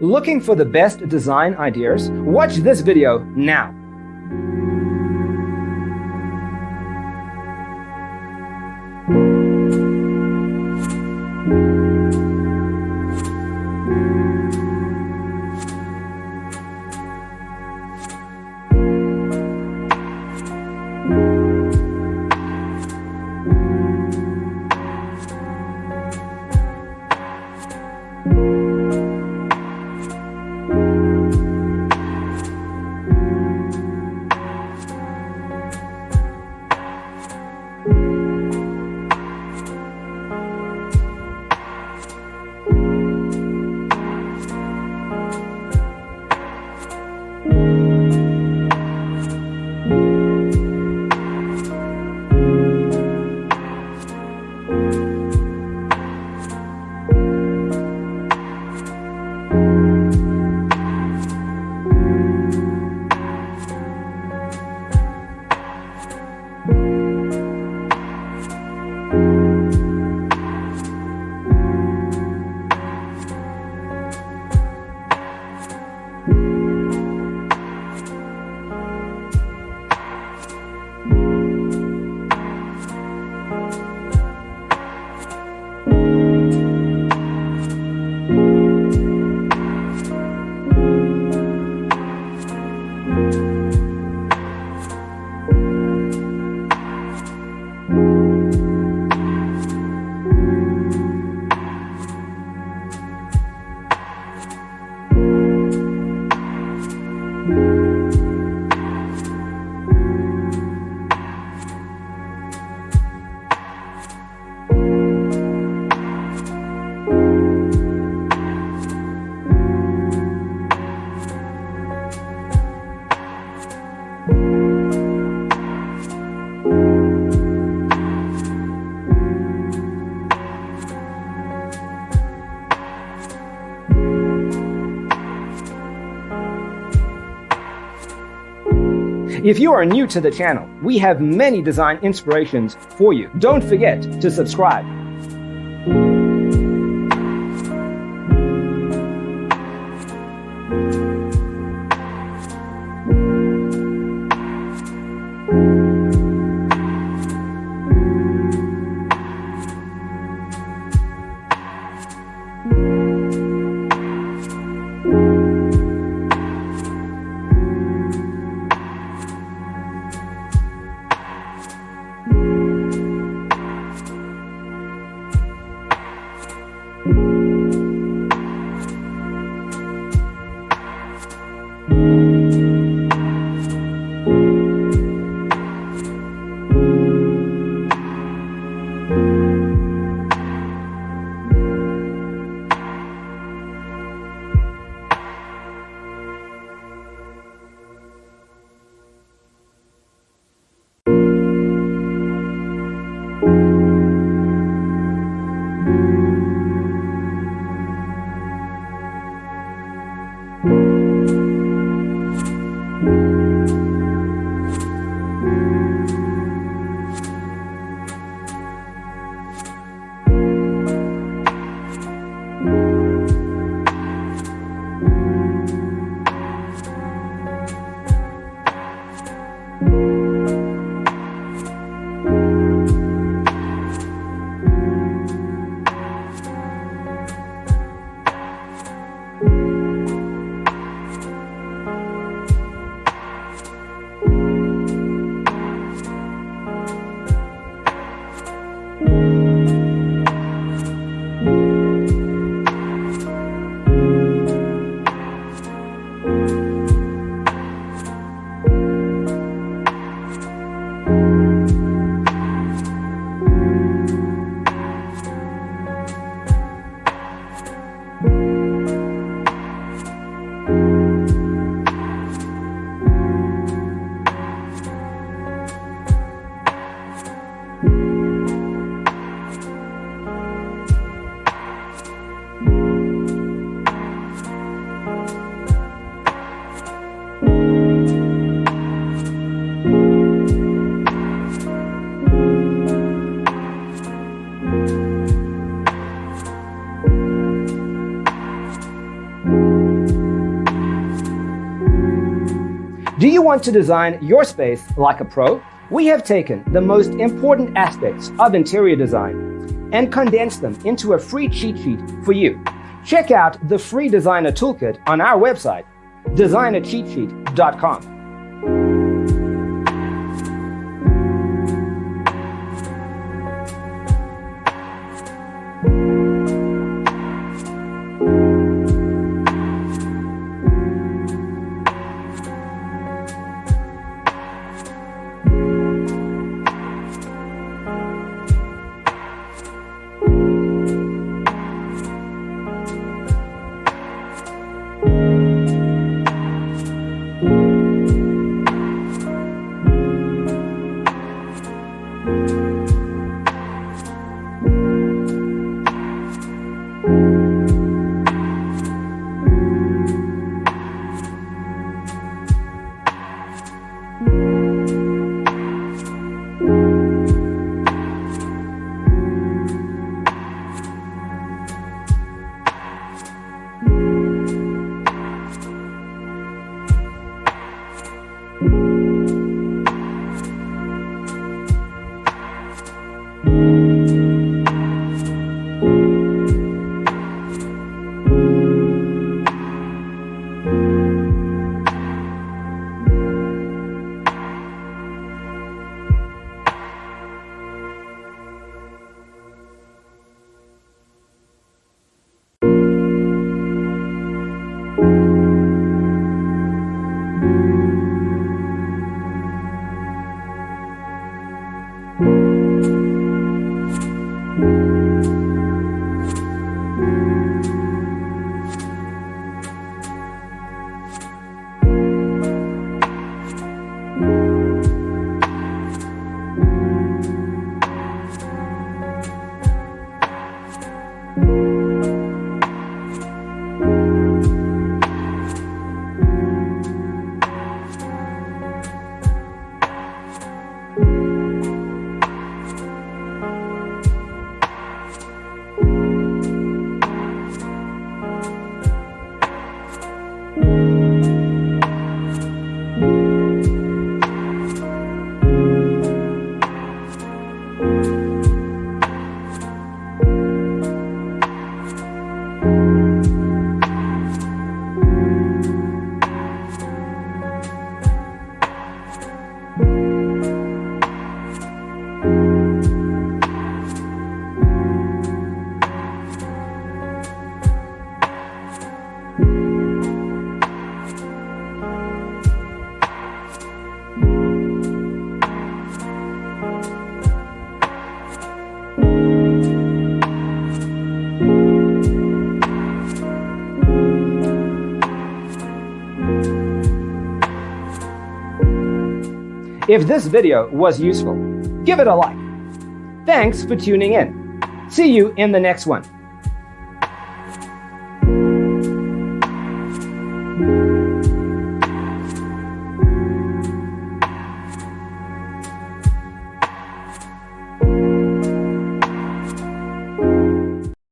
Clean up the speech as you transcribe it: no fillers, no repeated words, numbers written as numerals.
Looking for the best design ideas? Watch this video now. If you are new to the channel, we have many design inspirations for you. Don't forget to subscribe. Do you want to design your space like a pro? We have taken the most important aspects of interior design and condensed them into a free cheat sheet for you. Check out the free designer toolkit on our website, designercheatsheet.com. If this video was useful, give it a like. Thanks for tuning in. See you in the next one.